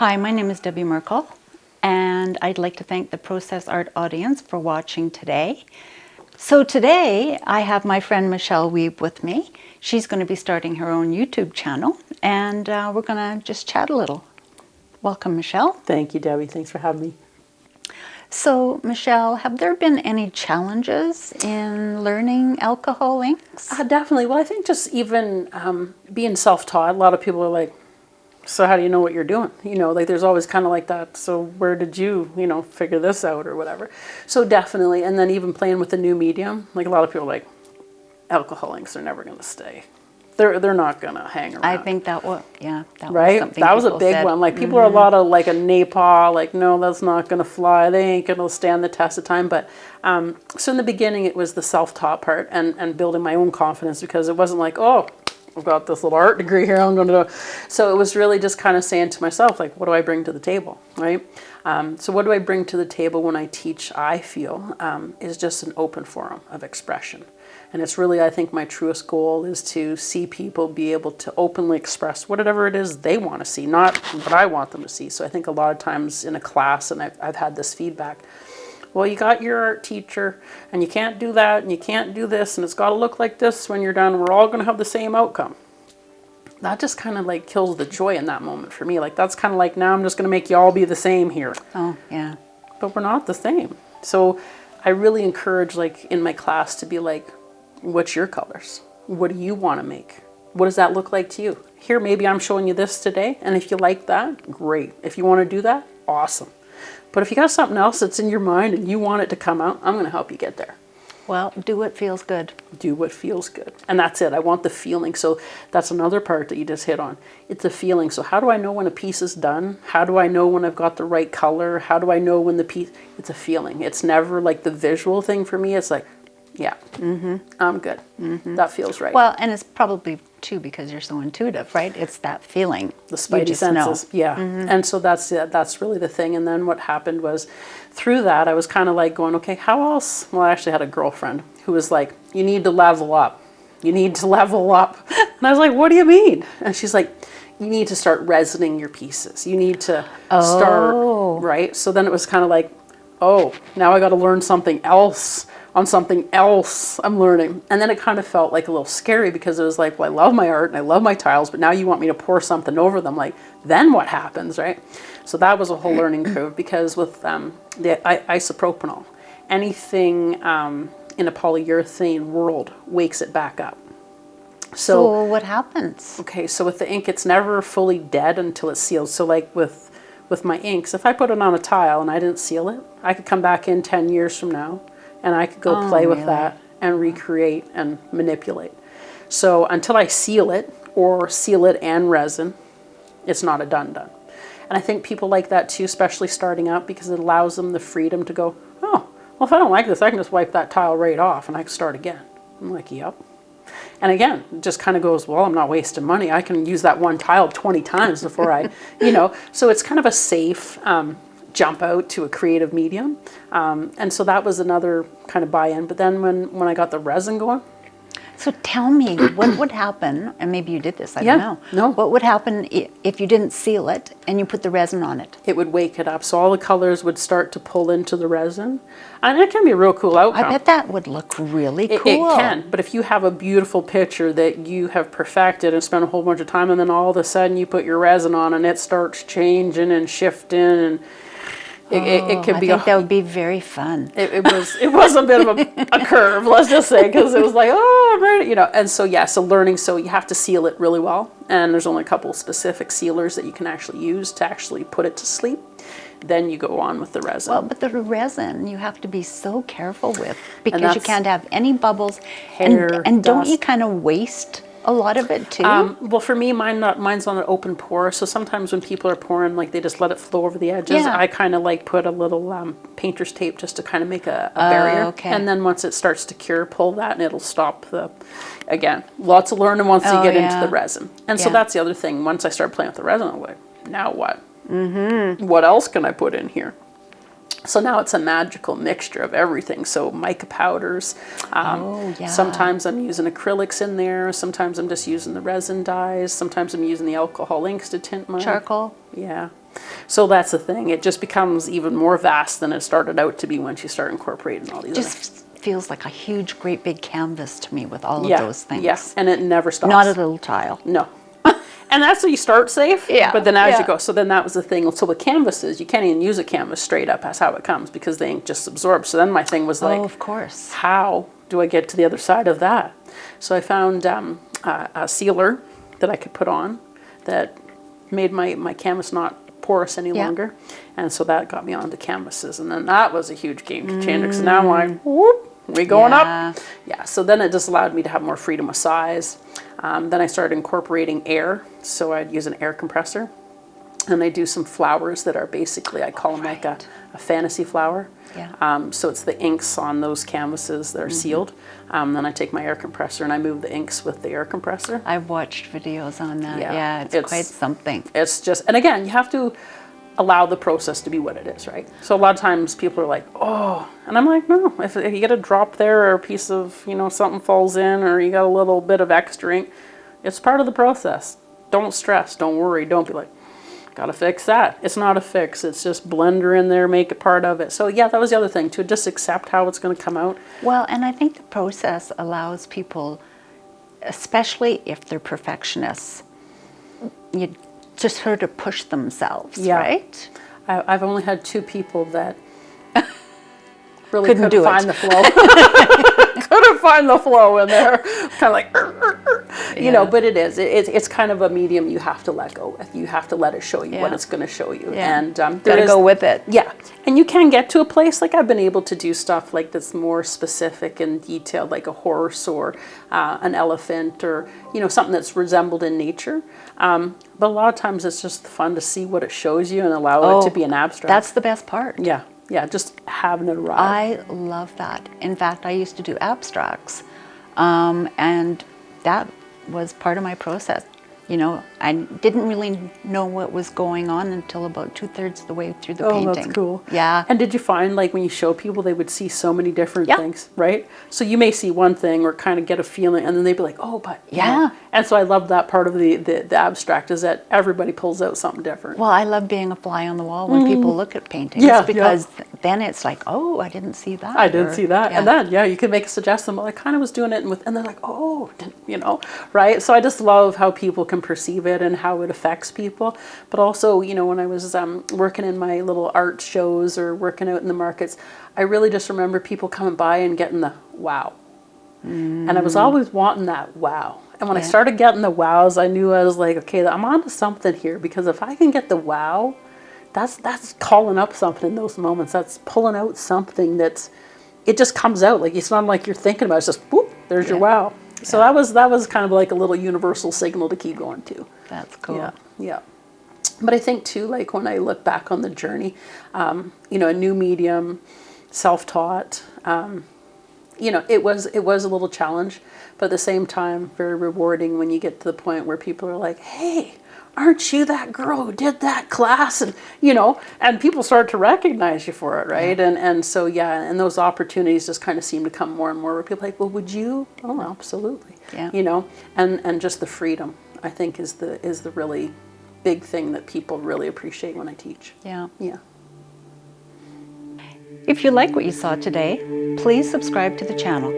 Hi, my name is Debbie Merkel, and I'd like to thank the Process Art audience for watching today. So today I have my friend Michelle Wiebe with me. She's going to be starting her own YouTube channel, and we're going to just chat a little. Welcome, Michelle. Thank you, Debbie. Thanks for having me. So, Michelle, have there been any challenges in learning alcohol inks? Definitely. Well, I think just even being self-taught, a lot of people are like, so how do you know what you're doing? You know, like there's always kind of like that. So where did you, figure this out or whatever? So definitely. And then even playing with the new medium, like a lot of people are like, alcohol inks are never going to stay. They're not going to hang around. I think that was, right? Was something that was a big said. one. Like people are a lot of like a napalm, like, no, that's not going to fly. They ain't going to stand the test of time. But so in the beginning, it was the self-taught part and building my own confidence, because it wasn't like, oh, I've got this little art degree here, I'm going to do. So it was really just kind of saying to myself, like, what do I bring to the table, right? So what do I bring to the table when I teach, I feel, is just an open forum of expression. And it's really, I think, my truest goal is to see people be able to openly express whatever it is they want to see, not what I want them to see. So I think a lot of times in a class, and I've had this feedback, well, you got your art teacher, and you can't do that, and you can't do this, and it's got to look like this when you're done. We're all going to have the same outcome. That just kind of like kills the joy in that moment for me. Like that's kind of like, now I'm just going to make you all be the same here. Oh, yeah. But we're not the same. So I really encourage, like in my class, to be like, what's your colors? What do you want to make? What does that look like to you? Here, maybe I'm showing you this today, and if you like that, great. If you want to do that, awesome. But if you got something else that's in your mind and you want it to come out, I'm going to help you get there. Well, do what feels good. Do what feels good. And that's it. I want the feeling. So that's another part that you just hit on. It's a feeling. So how do I know when a piece is done? How do I know when I've got the right color? How do I know when the piece... It's a feeling. It's never like the visual thing for me. It's like, yeah, I'm good. That feels right. Well, and it's probably too because you're so intuitive, right? It's that feeling. The spidey senses. Yeah. And so that's it. That's really the thing. And then what happened was, through that, I was kind of like going, okay, how else? Well, I actually had a girlfriend who was like, you need to level up. You need to level up. And I was like, what do you mean? And she's like, you need to start resining your pieces. You need to start, right? So then it was kind of like, oh, now I got to learn something else on something else I'm learning. And then it kind of felt like a little scary, because it was like, well, I love my art and I love my tiles, but now you want me to pour something over them. Like, then what happens, right? So that was a whole learning curve, because with the isopropanol, anything in a polyurethane world wakes it back up. So what happens? Okay, so with the ink, it's never fully dead until it's sealed. So like with my inks, if I put it on a tile and I didn't seal it, I could come back in 10 years from now and I could go play with that and recreate and manipulate. So until I seal it, or seal it and resin, it's not a done. And I think people like that too, especially starting out, because it allows them the freedom to go, oh, well, if I don't like this, I can just wipe that tile right off and I can start again. I'm like, yep. And again, it just kind of goes, well, I'm not wasting money. I can use that one tile 20 times before I, So it's kind of a safe jump out to a creative medium. And so that was another kind of buy-in. But then when I got the resin going. So tell me, what would happen, and maybe you did this, I don't know. No. What would happen if you didn't seal it and you put the resin on it? It would wake it up. So all the colors would start to pull into the resin. And it can be a real cool outcome. I bet that would look really cool. It can. But if you have a beautiful picture that you have perfected and spent a whole bunch of time, and then all of a sudden you put your resin on and it starts changing and shifting, and it could be. I think that would be very fun. It was a bit of a curve, let's just say, because it was like, oh, I'm ready, And so so learning. So you have to seal it really well, and there's only a couple of specific sealers that you can actually use to actually put it to sleep. Then you go on with the resin. Well, but the resin you have to be so careful with, because you can't have any bubbles. And don't you kind of waste a lot of it too? Well, for me, mine's on an open pour. So sometimes when people are pouring, like they just let it flow over the edges. I kind of like put a little painter's tape just to kind of make a barrier. Okay. And then once it starts to cure, pull that and it'll stop again, lots of learning once you get into the resin. And so that's the other thing. Once I start playing with the resin, I'm like, now what? What else can I put in here? So now it's a magical mixture of everything. So mica powders. Sometimes I'm using acrylics in there. Sometimes I'm just using the resin dyes. Sometimes I'm using the alcohol inks to tint my... Charcoal? Yeah. So that's the thing. It just becomes even more vast than it started out to be once you start incorporating all these. Just feels like a huge, great big canvas to me with all yeah, of those things. yeah, and it never stops. Not a little tile. No. And that's how you start safe. Yeah, But then as yeah. you go, so then that was the thing. So with canvases, you can't even use a canvas straight up. That's how it comes because the ink just absorbs. So then my thing was like, Oh, of course. how do I get to the other side of that? So I found a sealer that I could put on that made my canvas not porous any Yeah. longer. And so that got me onto canvases. And then that was a huge game changer because now I'm like, whoop, we going Yeah. up. Yeah, so then it just allowed me to have more freedom of size. Then I started incorporating air. So I'd use an air compressor. And I do some flowers that are basically, I call them like a fantasy flower. Yeah. So it's the inks on those canvases that are sealed. Then I take my air compressor and I move the inks with the air compressor. I've watched videos on that. Yeah, Yeah, it's quite something. It's just, and again, you have to allow the process to be what it is, right? So a lot of times people are like, oh, and I'm like, no, if you get a drop there or a piece of, something falls in or you got a little bit of extra ink, it's part of the process. Don't stress, don't worry, don't be like, gotta fix that. It's not a fix, it's just blender in there, make it part of it. So yeah, that was the other thing, to just accept how it's gonna come out. Well, and I think the process allows people, especially if they're perfectionists, you just sort of push themselves, Yeah. right? I've only had 2 people that really Couldn't do find it. the flow. Couldn't find the flow in there. Kind of like, but it is. It's kind of a medium you have to let go with. You have to let it show you what Yeah. it's going to show you. Yeah. And Gotta go with it. Yeah. And you can get to a place, like I've been able to do stuff like that's more specific and detailed, like a horse or an elephant or, something that's resembled in nature. But a lot of times it's just fun to see what it shows you and allow it to be an abstract. That's the best part. Yeah. Yeah, just having it arrive. I love that. In fact, I used to do abstracts, and that was part of my process. I didn't really know what was going on until about 2/3 of the way through the painting. Oh, that's cool. Yeah. And did you find, like, when you show people, they would see so many different Yeah. things, right? So you may see one thing or kind of get a feeling, and then they'd be like, oh, but... Yeah. And so I love that part of the abstract is that everybody pulls out something different. Well, I love being a fly on the wall when people look at paintings Yeah, because then it's like, oh, I didn't see that. I didn't or- see that. yeah. And then, you can make a suggestion. Well, I kind of was doing it, and they're like, oh, right? So I just love how people can perceive it and how it affects people. But also, when I was working in my little art shows or working out in the markets, I really just remember people coming by and getting the wow. And I was always wanting that wow. And when I started getting the wows, I knew I was like, okay, I'm onto something here, because if I can get the wow, that's calling up something in those moments. That's pulling out something it just comes out. Like, it's not like you're thinking about it. It's just, whoop, there's your wow. So that was kind of like a little universal signal to keep going too. That's cool. Yeah, yeah. But I think too, like when I look back on the journey, a new medium, self-taught, it was a little challenge, but at the same time, very rewarding when you get to the point where people are like, hey, aren't you that girl who did that class? And, and people start to recognize you for it, right? Yeah. And so, and those opportunities just kind of seem to come more and more where people are like, well, would you? Oh, absolutely. Yeah. And just the freedom, I think, is the really big thing that people really appreciate when I teach. Yeah. Yeah. If you like what you saw today, please subscribe to the channel.